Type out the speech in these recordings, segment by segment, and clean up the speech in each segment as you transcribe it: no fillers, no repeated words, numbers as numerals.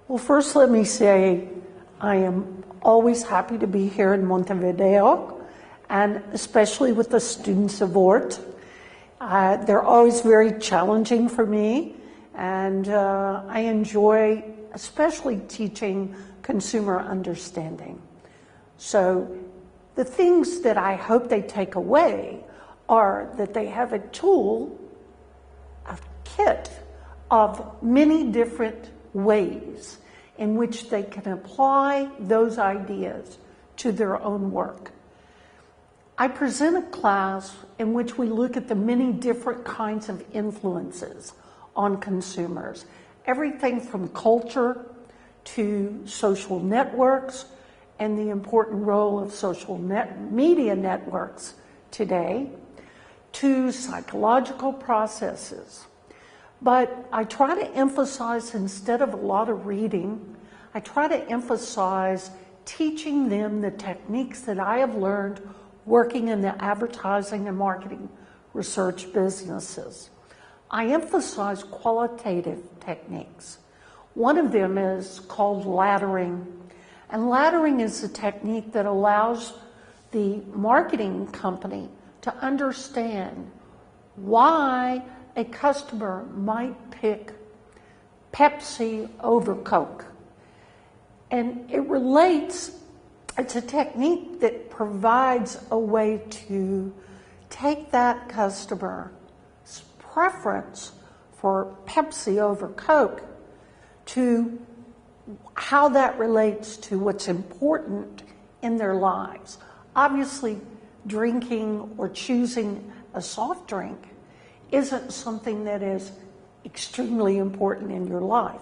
Well, first let me say I am always happy to be here in Montevideo, and especially with the students of ORT. They're always very challenging for me, and I enjoy especially teaching consumer understanding. So the things that I hope they take away are that they have a tool, a kit of many different ways in which they can apply those ideas to their own work. I present a class in which we look at the many different kinds of influences on consumers, everything from culture to social networks and the important role of social media networks today, to psychological processes. But I try to emphasize, instead of a lot of reading, I try to emphasize teaching them the techniques that I have learned working in the advertising and marketing research businesses. I emphasize qualitative techniques. One of them is called laddering. And laddering is a technique that allows the marketing company to understand why a customer might pick Pepsi over Coke. And it relates, it's a technique that provides a way to take that customer's preference for Pepsi over Coke to how that relates to what's important in their lives. Obviously, drinking or choosing a soft drink isn't something that is extremely important in your life.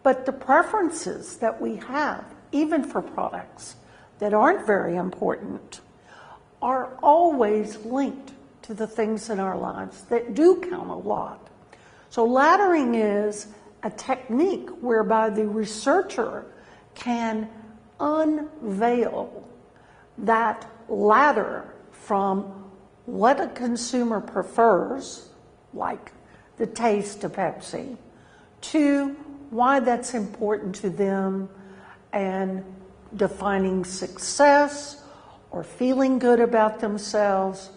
But the preferences that we have, even for products that aren't very important, are always linked to the things in our lives that do count a lot. So laddering is a technique whereby the researcher can unveil that ladder from what a consumer prefers, like the taste of Pepsi, to why that's important to them and defining success or feeling good about themselves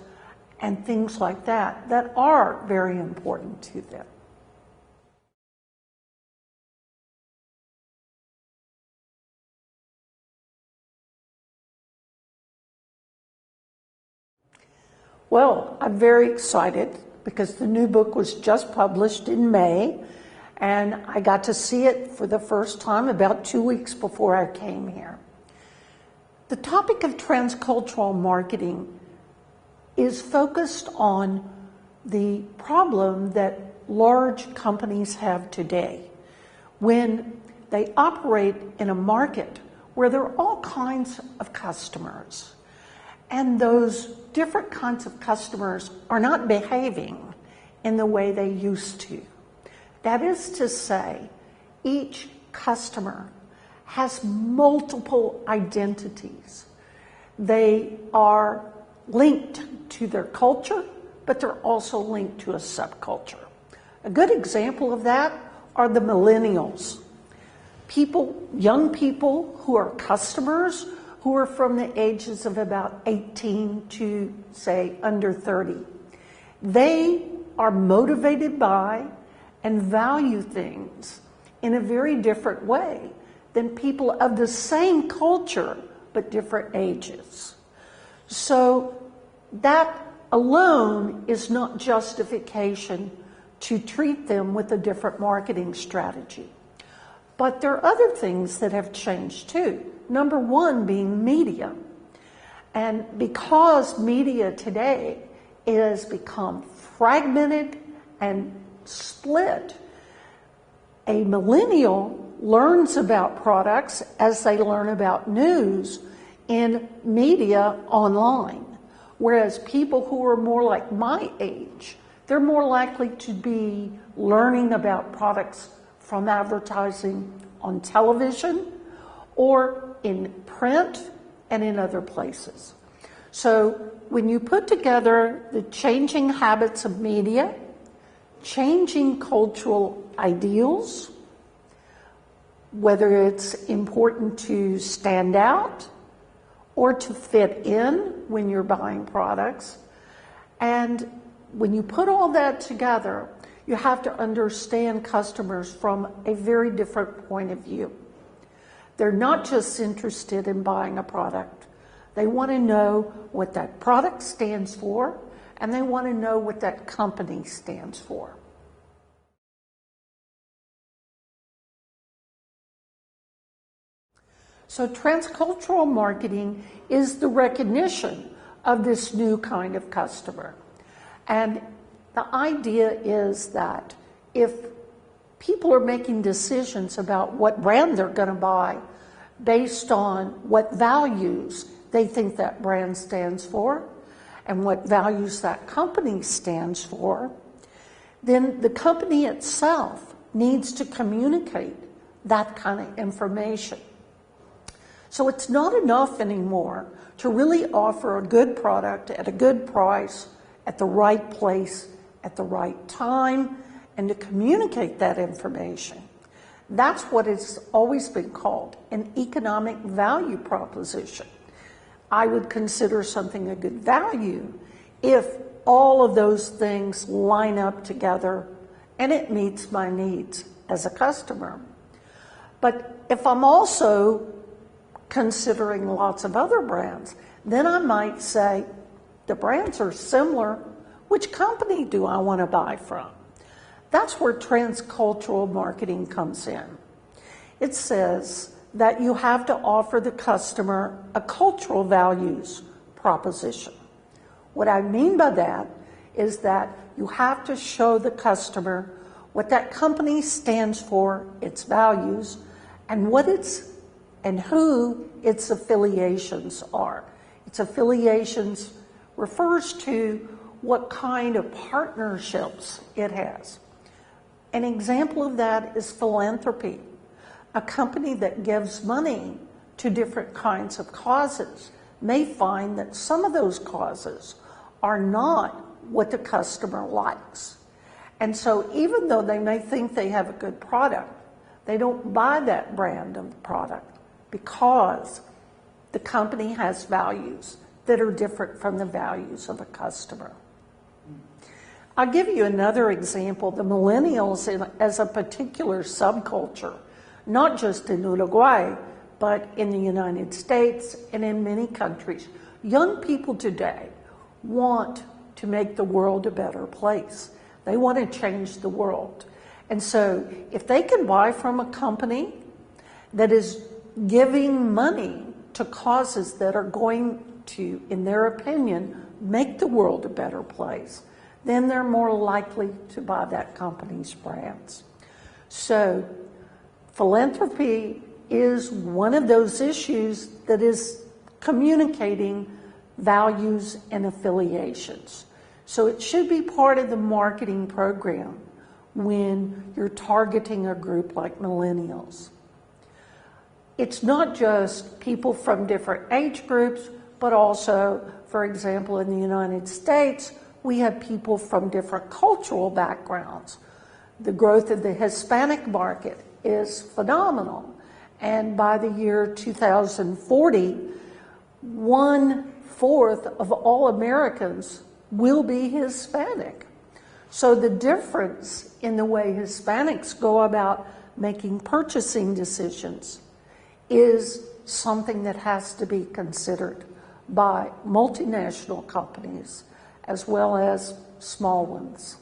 and things like that that are very important to them. Well, I'm very excited because the new book was just published in May, and I got to see it for the first time about 2 weeks before I came here. The topic of transcultural marketing is focused on the problem that large companies have today when they operate in a market where there are all kinds of customers. And those different kinds of customers are not behaving in the way they used to. That is to say, each customer has multiple identities. They are linked to their culture, but they're also linked to a subculture. A good example of that are the millennials. Young people who are customers who are from the ages of about 18 to, say, under 30. They are motivated by and value things in a very different way than people of the same culture but different ages. So that alone is not justification to treat them with a different marketing strategy. But there are other things that have changed too. Number one being media. And because media today has become fragmented and split, a millennial learns about products as they learn about news in media online. Whereas people who are more like my age, they're more likely to be learning about products from advertising on television or in print and in other places. So when you put together the changing habits of media, changing cultural ideals, whether it's important to stand out or to fit in when you're buying products. And when you put all that together, you have to understand customers from a very different point of view. They're not just interested in buying a product. They want to know what that product stands for, and they want to know what that company stands for. So transcultural marketing is the recognition of this new kind of customer. And the idea is that if people are making decisions about what brand they're going to buy based on what values they think that brand stands for and what values that company stands for, then the company itself needs to communicate that kind of information. So it's not enough anymore to really offer a good product at a good price, at the right place, at the right time, and to communicate that information. That's what has always been called an economic value proposition. I would consider something a good value if all of those things line up together and it meets my needs as a customer. But if I'm also considering lots of other brands, then I might say, the brands are similar. Which company do I want to buy from? That's where transcultural marketing comes in. It says that you have to offer the customer a cultural values proposition. What I mean by that is that you have to show the customer what that company stands for, its values, and what its and who its affiliations are. Its affiliations refers to what kind of partnerships it has. An example of that is philanthropy. A company that gives money to different kinds of causes may find that some of those causes are not what the customer likes. And so even though they may think they have a good product, they don't buy that brand of product because the company has values that are different from the values of a customer. I'll give you another example. The millennials as a particular subculture, not just in Uruguay, but in the United States and in many countries. Young people today want to make the world a better place. They want to change the world. And so if they can buy from a company that is giving money to causes that are going to, in their opinion, make the world a better place, then they're more likely to buy that company's brands. So philanthropy is one of those issues that is communicating values and affiliations. So it should be part of the marketing program when you're targeting a group like millennials. It's not just people from different age groups, but also, for example, in the United States, we have people from different cultural backgrounds. The growth of the Hispanic market is phenomenal. And by the year 2040, 1/4 of all Americans will be Hispanic. So the difference in the way Hispanics go about making purchasing decisions is something that has to be considered by multinational companies as well as small ones.